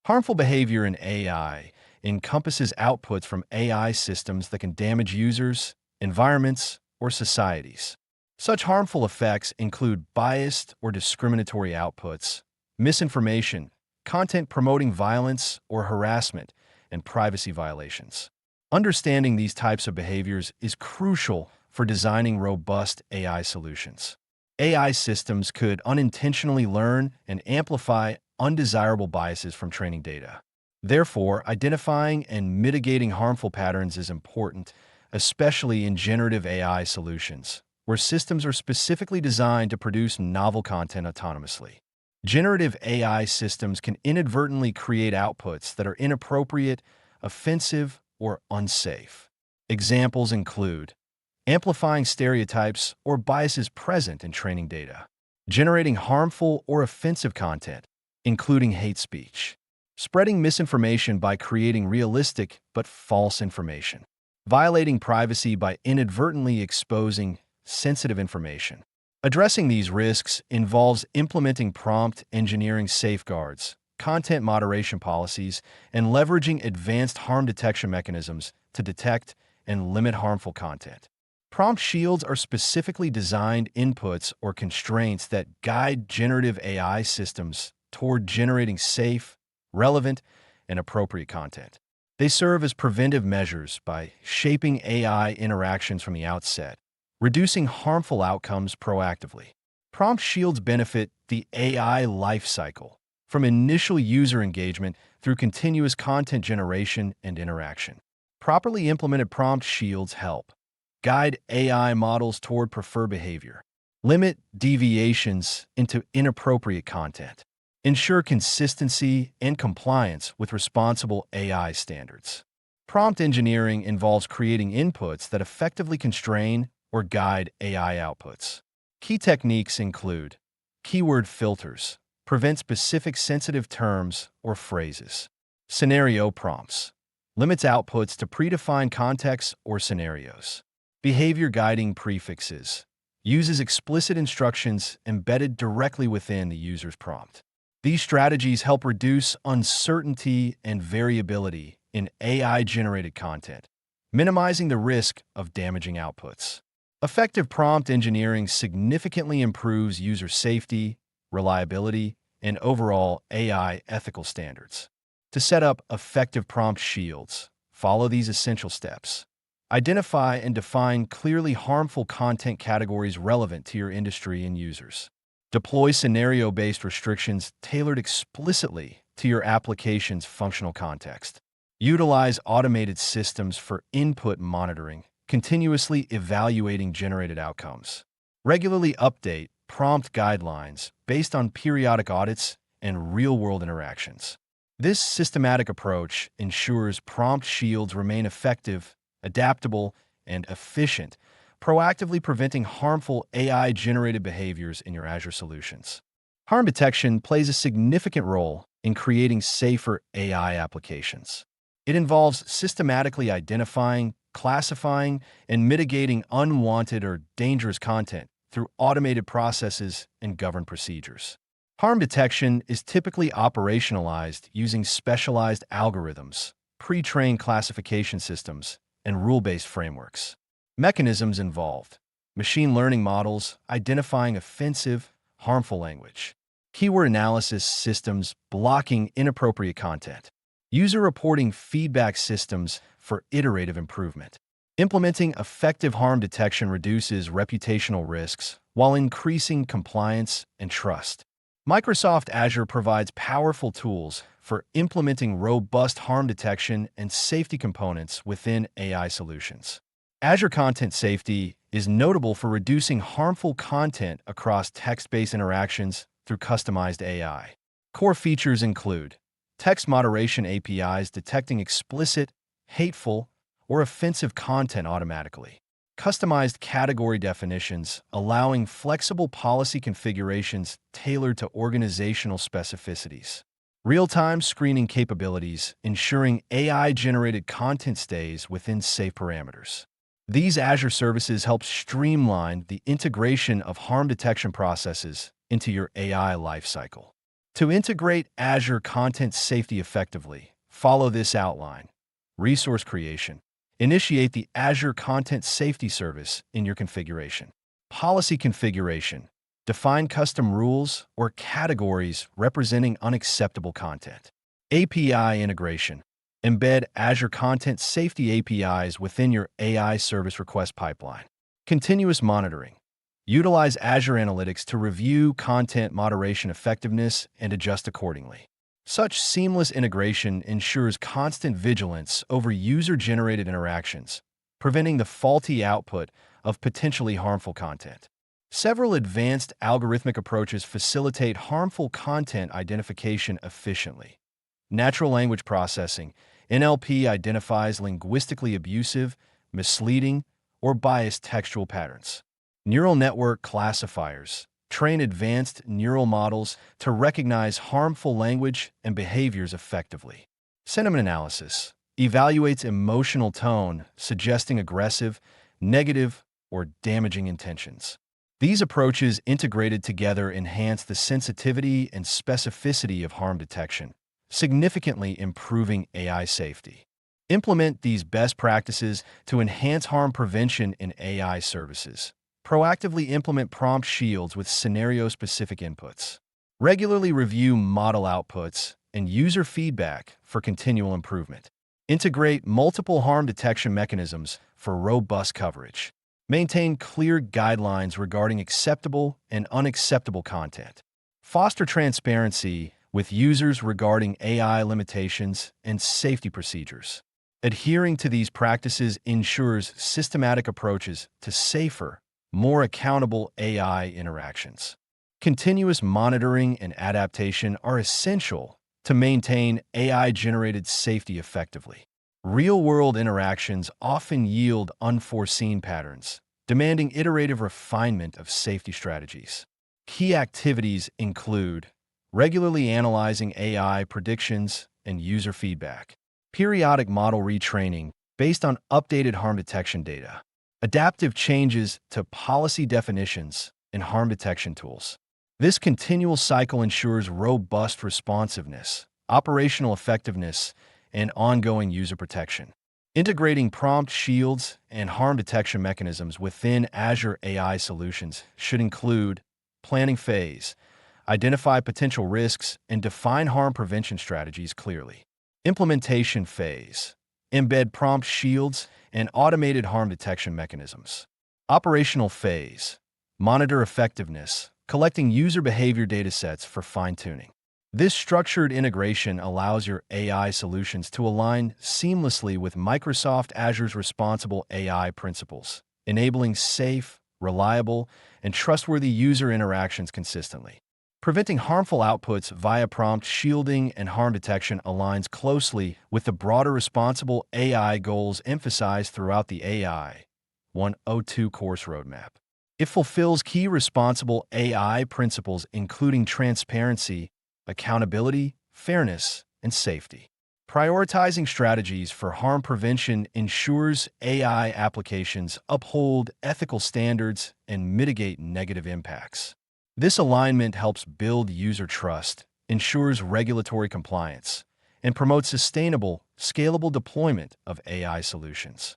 Harmful behavior in AI encompasses outputs from AI systems that can damage users, environments, or societies. Such harmful effects include biased or discriminatory outputs, misinformation, content promoting violence or harassment, and privacy violations. Understanding these types of behaviors is crucial for designing robust AI solutions. AI systems could unintentionally learn and amplify undesirable biases from training data. Therefore, identifying and mitigating harmful patterns is important, especially in generative AI solutions, where systems are specifically designed to produce novel content autonomously. Generative AI systems can inadvertently create outputs that are inappropriate, offensive, or unsafe. Examples include amplifying stereotypes or biases present in training data, generating harmful or offensive content, including hate speech, spreading misinformation by creating realistic but false information, violating privacy by inadvertently exposing sensitive information. Addressing these risks involves implementing prompt engineering safeguards, content moderation policies, and leveraging advanced harm detection mechanisms to detect and limit harmful content. Prompt shields are specifically designed inputs or constraints that guide generative AI systems toward generating safe, relevant, and appropriate content. They serve as preventive measures by shaping AI interactions from the outset, reducing harmful outcomes proactively. Prompt shields benefit the AI lifecycle, from initial user engagement through continuous content generation and interaction. Properly implemented prompt shields help guide AI models toward preferred behavior, limit deviations into inappropriate content, ensure consistency and compliance with responsible AI standards. Prompt engineering involves creating inputs that effectively constrain or guide AI outputs. Key techniques include keyword filters, prevent specific sensitive terms or phrases. Scenario prompts, limits outputs to predefined contexts or scenarios. Behavior guiding prefixes, uses explicit instructions embedded directly within the user's prompt. These strategies help reduce uncertainty and variability in AI-generated content, minimizing the risk of damaging outputs. Effective prompt engineering significantly improves user safety, reliability, and overall AI ethical standards. To set up effective prompt shields, follow these essential steps. Identify and define clearly harmful content categories relevant to your industry and users. Deploy scenario-based restrictions tailored explicitly to your application's functional context. Utilize automated systems for input monitoring, continuously evaluating generated outcomes. Regularly update prompt guidelines based on periodic audits and real-world interactions. This systematic approach ensures prompt shields remain effective, adaptable, and efficient, proactively preventing harmful AI-generated behaviors in your Azure solutions. Harm detection plays a significant role in creating safer AI applications. It involves systematically identifying, classifying, and mitigating unwanted or dangerous content through automated processes and governed procedures. Harm detection is typically operationalized using specialized algorithms, pre-trained classification systems, and rule-based frameworks. Mechanisms involved: machine learning models identifying offensive, harmful language, keyword analysis systems blocking inappropriate content, user reporting feedback systems for iterative improvement. Implementing effective harm detection reduces reputational risks while increasing compliance and trust. Microsoft Azure provides powerful tools for implementing robust harm detection and safety components within AI solutions. Azure Content Safety is notable for reducing harmful content across text-based interactions through customized AI. Core features include text moderation APIs detecting explicit, hateful, or offensive content automatically, customized category definitions allowing flexible policy configurations tailored to organizational specificities, real-time screening capabilities ensuring AI-generated content stays within safe parameters. These Azure services help streamline the integration of harm detection processes into your AI lifecycle. To integrate Azure Content Safety effectively, follow this outline. Resource creation. Initiate the Azure Content Safety service in your configuration. Policy configuration. Define custom rules or categories representing unacceptable content. API integration. Embed Azure Content Safety APIs within your AI service request pipeline. Continuous monitoring. Utilize Azure Analytics to review content moderation effectiveness and adjust accordingly. Such seamless integration ensures constant vigilance over user-generated interactions, preventing the faulty output of potentially harmful content. Several advanced algorithmic approaches facilitate harmful content identification efficiently. Natural language processing, NLP, identifies linguistically abusive, misleading, or biased textual patterns. Neural network classifiers train advanced neural models to recognize harmful language and behaviors effectively. Sentiment analysis evaluates emotional tone, suggesting aggressive, negative, or damaging intentions. These approaches integrated together enhance the sensitivity and specificity of harm detection, significantly improving AI safety. Implement these best practices to enhance harm prevention in AI services. Proactively implement prompt shields with scenario-specific inputs. Regularly review model outputs and user feedback for continual improvement. Integrate multiple harm detection mechanisms for robust coverage. Maintain clear guidelines regarding acceptable and unacceptable content. Foster transparency with users regarding AI limitations and safety procedures. Adhering to these practices ensures systematic approaches to safer, more accountable AI interactions. Continuous monitoring and adaptation are essential to maintain AI-generated safety effectively. Real-world interactions often yield unforeseen patterns, demanding iterative refinement of safety strategies. Key activities include regularly analyzing AI predictions and user feedback, periodic model retraining based on updated harm detection data, adaptive changes to policy definitions and harm detection tools. This continual cycle ensures robust responsiveness, operational effectiveness, and ongoing user protection. Integrating prompt shields and harm detection mechanisms within Azure AI solutions should include planning phase, identify potential risks, and define harm prevention strategies clearly. Implementation phase, embed prompt shields and automated harm detection mechanisms. Operational phase, monitor effectiveness, collecting user behavior datasets for fine-tuning. This structured integration allows your AI solutions to align seamlessly with Microsoft Azure's responsible AI principles, enabling safe, reliable, and trustworthy user interactions consistently. Preventing harmful outputs via prompt shielding and harm detection aligns closely with the broader responsible AI goals emphasized throughout the AI 102 course roadmap. It fulfills key responsible AI principles including transparency, accountability, fairness, and safety. Prioritizing strategies for harm prevention ensures AI applications uphold ethical standards and mitigate negative impacts. This alignment helps build user trust, ensures regulatory compliance, and promotes sustainable, scalable deployment of AI solutions.